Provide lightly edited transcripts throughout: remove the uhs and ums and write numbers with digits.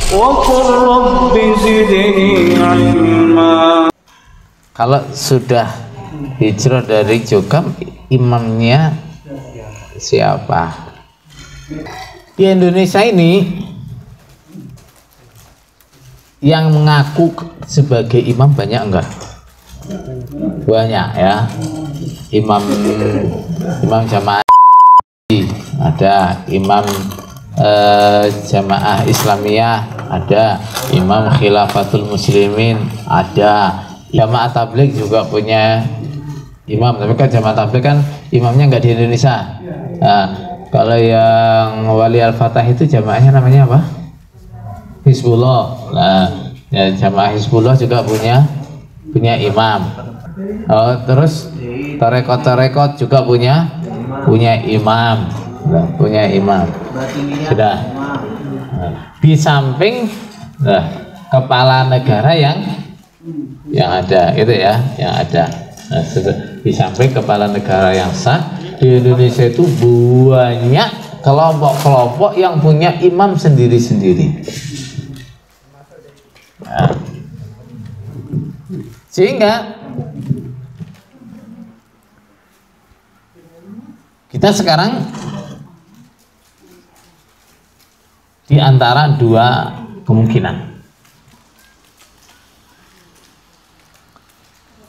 وقل رب زدني علما. Kalau sudah hijrah dari Jogam, imamnya siapa? Di Indonesia ini yang mengaku sebagai imam banyak enggak? Banyak ya. Imam jamaah ada, imam jamaah Islamiyah ada, imam khilafatul muslimin ada, jamaah tabligh juga punya imam, tapi kan jamaah tabligh kan imamnya enggak di Indonesia. Nah, kalau yang Wali Al-Fatah itu jamaahnya namanya apa? Hizbullah. Nah, ya, jamaah Hizbullah juga punya imam. Oh, terus tarekot juga punya imam. Nah, punya imam. Sudah. Nah, di samping kepala negara yang ada, itu ya, yang ada. Nah, di samping kepala negara yang sah, di Indonesia itu banyak kelompok-kelompok yang punya imam sendiri-sendiri. Nah, sehingga kita sekarang di antara dua kemungkinan.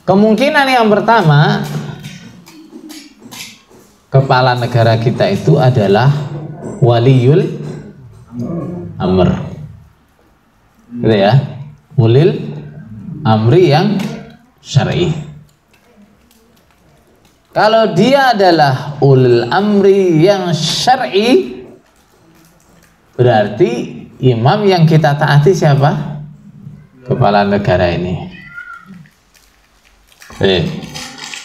Kemungkinan yang pertama, kepala negara kita itu adalah waliyul amr, gitu ya, ulil amri yang syar'i. Kalau dia adalah ulil amri yang syar'i, berarti imam yang kita taati siapa? Kepala negara ini.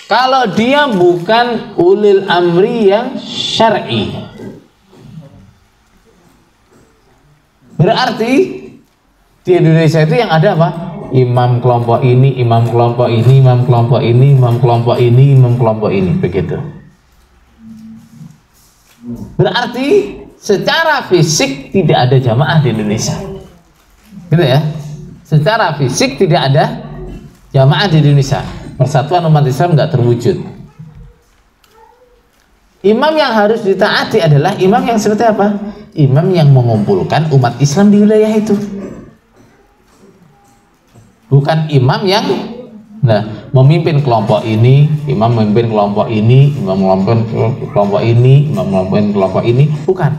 Kalau dia bukan ulil amri yang syar'i, berarti di Indonesia itu yang ada apa? Imam kelompok ini, imam kelompok ini, imam kelompok ini, imam kelompok ini, imam kelompok ini, begitu. Berarti secara fisik tidak ada jamaah di Indonesia, gitu ya. Secara fisik tidak ada jamaah di Indonesia. Persatuan umat Islam nggak terwujud. Imam yang harus ditaati adalah imam yang seperti apa? Imam yang mengumpulkan umat Islam di wilayah itu. Bukan imam yang memimpin kelompok ini, imam memimpin kelompok ini, imam memimpin kelompok ini, imam memimpin kelompok ini, bukan.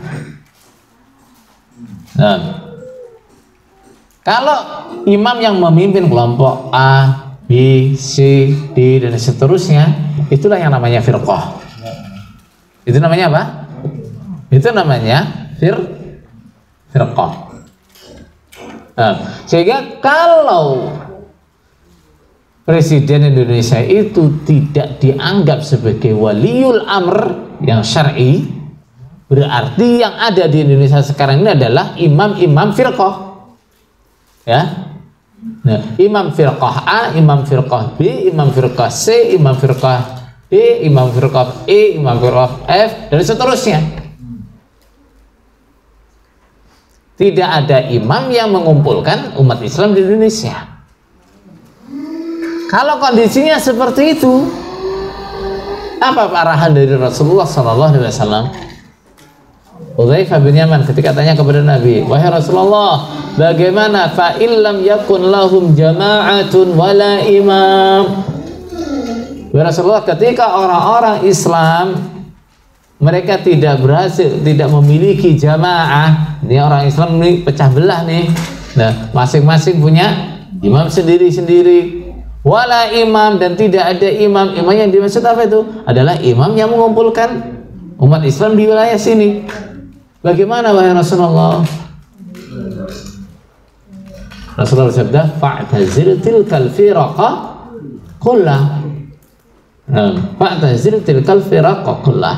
Nah, kalau imam yang memimpin kelompok A, B, C, D, dan seterusnya, itulah yang namanya firqah. Itu namanya apa? Itu namanya firqah. Nah, sehingga kalau Presiden Indonesia itu tidak dianggap sebagai waliul amr yang syar'i, berarti yang ada di Indonesia sekarang ini adalah imam-imam firqah. Ya. Nah, imam firqah A, imam firqah B, imam firqah C, imam firqah D, imam firqah E, imam firqah F, dan seterusnya. Tidak ada imam yang mengumpulkan umat Islam di Indonesia. Kalau kondisinya seperti itu, apa arahan dari Rasulullah SAW? Hudzaifah bin Yaman ketika tanya kepada Nabi, wahai Rasulullah, bagaimana fa illam yakun lahum jama'atun wala imam? Wahai Rasulullah, ketika orang-orang Islam mereka tidak berhasil, tidak memiliki jamaah, ini orang Islam ini pecah belah nih. Nah, masing-masing punya imam sendiri-sendiri. Wala imam, dan tidak ada imam. Imam yang dimaksud apa itu? Adalah imam yang mengumpulkan umat Islam di wilayah sini. Bagaimana wahai Rasulullah? Rasulullah bersabda, fa'tazil tilkal firaqah kullah. Fa'tazil tilkal firaqah kullah.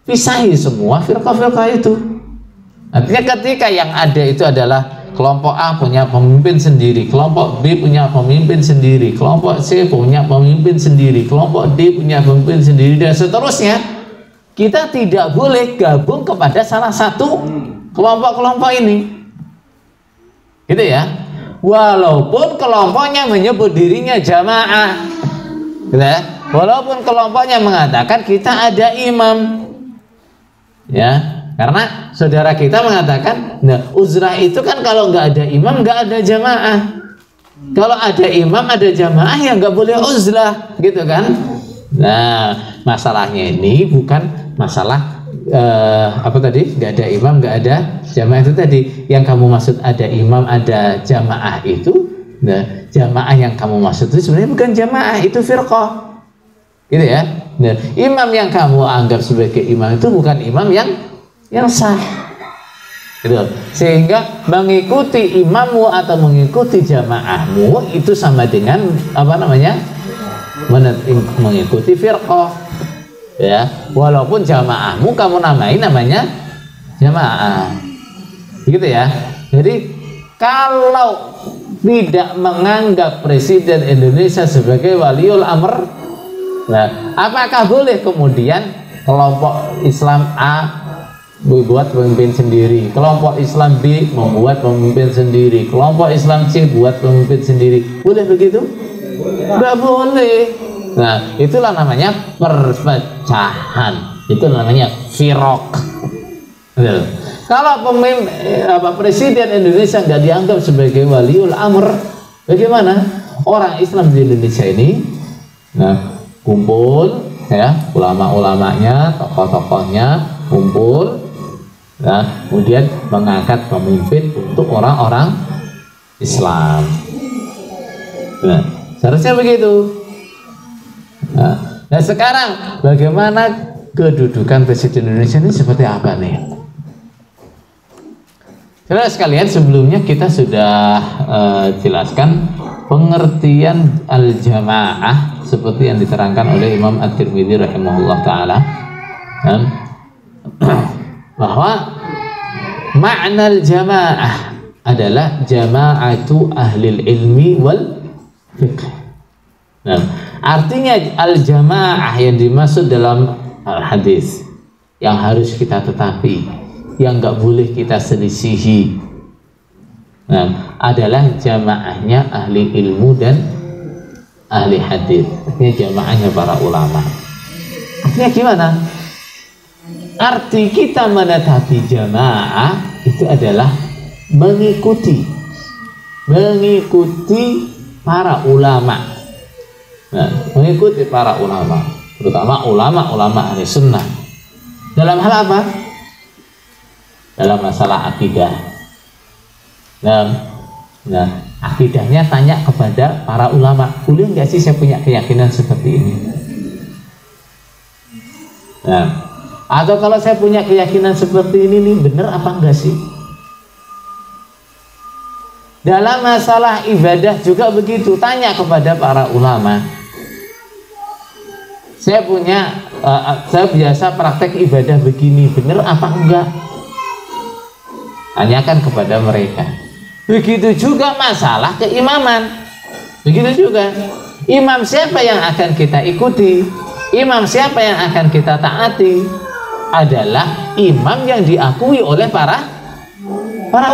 Pisahi semua firqah-firqah itu. Artinya ketika yang ada itu adalah kelompok A punya pemimpin sendiri, kelompok B punya pemimpin sendiri, kelompok C punya pemimpin sendiri, kelompok D punya pemimpin sendiri, dan seterusnya, kita tidak boleh gabung kepada salah satu kelompok-kelompok ini. gitu ya. Walaupun kelompoknya menyebut dirinya jamaah, gitu ya. Walaupun kelompoknya mengatakan kita ada imam, ya, karena saudara kita mengatakan, nah, uzlah itu kan kalau nggak ada imam nggak ada jamaah. Kalau ada imam ada jamaah ya nggak boleh uzlah, gitu kan? Nah, masalahnya ini bukan masalah apa tadi? Nggak ada imam nggak ada jamaah itu tadi. Yang kamu maksud ada imam ada jamaah itu, nah, jamaah yang kamu maksud itu sebenarnya bukan jamaah, itu firqah, gitu ya. Nah, imam yang kamu anggap sebagai imam itu bukan imam yang sah, gitu. Sehingga mengikuti imammu atau mengikuti jamaahmu itu sama dengan apa namanya, mengikuti firqah, ya. Walaupun jamaahmu kamu namanya jamaah, gitu ya. Jadi kalau tidak menganggap Presiden Indonesia sebagai waliul amr, nah, apakah boleh kemudian kelompok Islam A membuat pemimpin sendiri, kelompok Islam B membuat pemimpin sendiri, kelompok Islam C buat pemimpin sendiri? Boleh begitu? Nggak boleh. Nah, itulah namanya perpecahan, itu namanya firaq. Kalau Presiden Indonesia nggak dianggap sebagai waliul amr, bagaimana orang Islam di Indonesia ini? Nah, kumpul, ya, ulama-ulamanya, tokoh-tokohnya kumpul, nah, kemudian mengangkat pemimpin untuk orang-orang Islam. Nah, seharusnya begitu. Nah, sekarang bagaimana kedudukan Presiden Indonesia ini seperti apa nih? Saudara sekalian, sebelumnya kita sudah jelaskan pengertian al-jamaah seperti yang diterangkan oleh Imam At-Tirmidzi rahimahullah ta'ala, bahwa makna al-jamaah adalah jama'atu ahlil ilmi wal fiqh. Nah, artinya al-jamaah yang dimaksud dalam hadis yang harus kita tetapi, yang nggak boleh kita selisihi, nah, adalah jamaahnya ahli ilmu dan ahli hadis. Artinya jamaahnya para ulama. Artinya gimana? Arti kita menetapi jamaah itu adalah mengikuti para ulama. Nah, mengikuti para ulama, terutama ulama-ulama ahli sunnah. Dalam hal apa? Dalam masalah akidah. Nah, akidahnya tanya kepada para ulama, boleh nggak sih saya punya keyakinan seperti ini? Nah, atau kalau saya punya keyakinan seperti ini nih, benar apa enggak sih? Dalam masalah ibadah juga begitu, tanya kepada para ulama. Saya biasa praktek ibadah begini, benar apa enggak? Tanyakan kepada mereka. Begitu juga masalah keimaman. Begitu juga. Imam siapa yang akan kita ikuti? Imam siapa yang akan kita taati? Adalah imam yang diakui oleh para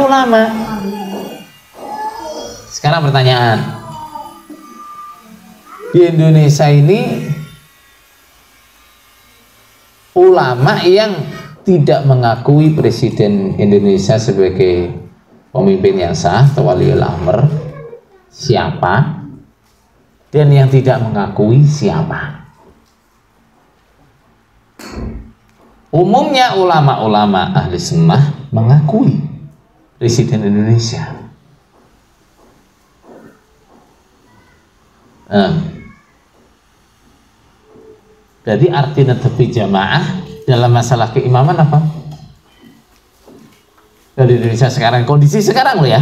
ulama. Sekarang pertanyaan. Di Indonesia ini ulama yang tidak mengakui Presiden Indonesia sebagai pemimpin yang sah atau waliul amr siapa, dan yang tidak mengakui siapa? Umumnya ulama-ulama ahli sunnah mengakui Presiden Indonesia. Jadi arti netepi jamaah dalam masalah keimaman apa? Dari Indonesia sekarang, kondisi sekarang loh ya.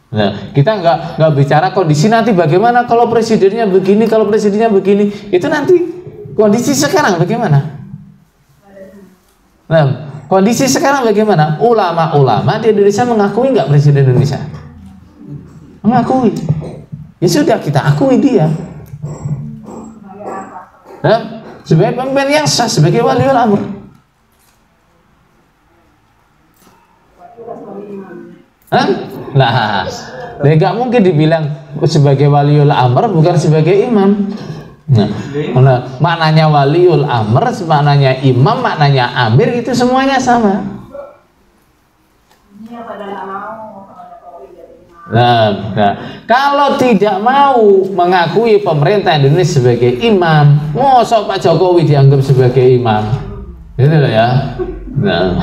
Nah, kita nggak bicara kondisi nanti bagaimana kalau presidennya begini, kalau presidennya begini. Itu nanti kondisi sekarang bagaimana? Nah, kondisi sekarang bagaimana? Ulama-ulama di Indonesia mengakui nggak Presiden Indonesia? Mengakui. Ya sudah, kita akui dia. Nah, sebagai pemimpin yang sah, sebagai waliul amr. Hah? Nah, nggak mungkin dibilang sebagai waliul amr bukan sebagai imam. Nah, maknanya waliul amr, maknanya imam, maknanya amir itu semuanya sama. Nah, kalau tidak mau mengakui pemerintah Indonesia sebagai imam, mosok Pak Jokowi dianggap sebagai imam, gitu loh ya. Nah,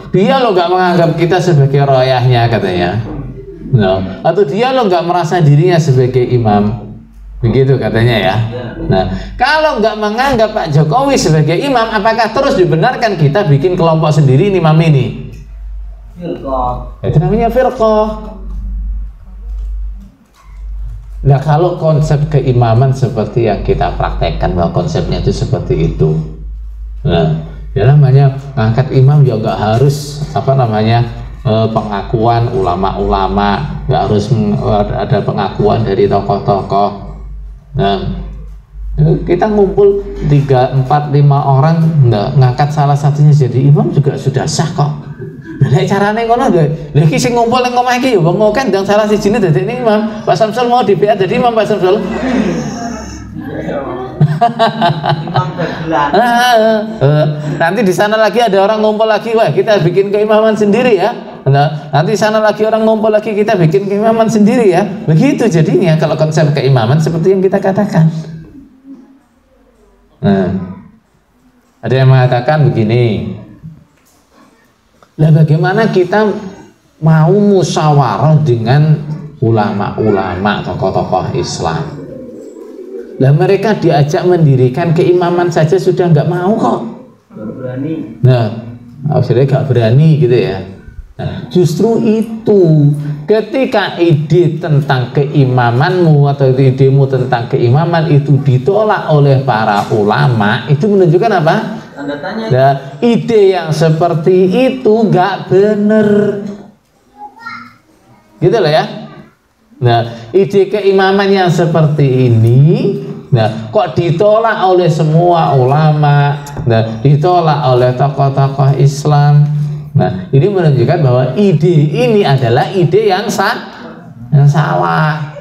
dia lo nggak menganggap kita sebagai royahnya katanya, nah, atau dia lo nggak merasa dirinya sebagai imam, begitu katanya ya. Nah, kalau nggak menganggap Pak Jokowi sebagai imam, apakah terus dibenarkan kita bikin kelompok sendiri imam ini? Itu namanya firqah. Nah, kalau konsep keimaman seperti yang kita praktekkan, bahwa konsepnya itu seperti itu, nah, ya namanya ngangkat imam ya nggak harus pengakuan ulama-ulama, nggak harus ada pengakuan dari tokoh-tokoh. Nah, kita ngumpul 3, 4, 5 orang ngangkat salah satunya jadi imam juga sudah sah kok. Lek carane ngono lho. Lha iki sing ngumpul ning omah iki ya wong akeh ndang salah sijine dadi imam. Pak Samsul mau dibiat dadi imam Pak Samsul. Imam bergelar. Nanti di sana lagi ada orang ngumpul lagi, wah kita bikin keimaman sendiri ya. Nah, nanti sana lagi orang ngumpul lagi, kita bikin keimaman sendiri ya. Begitu jadinya kalau konsep keimaman seperti yang kita katakan. Nah, ada yang mengatakan begini. Lah bagaimana kita mau musyawarah dengan ulama-ulama, tokoh-tokoh Islam? Lah mereka diajak mendirikan keimaman saja sudah nggak mau kok. Nggak berani. Nah, akhirnya nggak berani gitu ya. Nah, justru itu ketika ide tentang keimamanmu atau idemu tentang keimaman itu ditolak oleh para ulama, itu menunjukkan apa? Tanda tanya. Nah, ide yang seperti itu nggak bener, gitu loh ya. Nah, ide keimaman yang seperti ini, nah kok ditolak oleh semua ulama, nah ditolak oleh tokoh-tokoh Islam. Nah, ini menunjukkan bahwa ide ini adalah ide yang salah.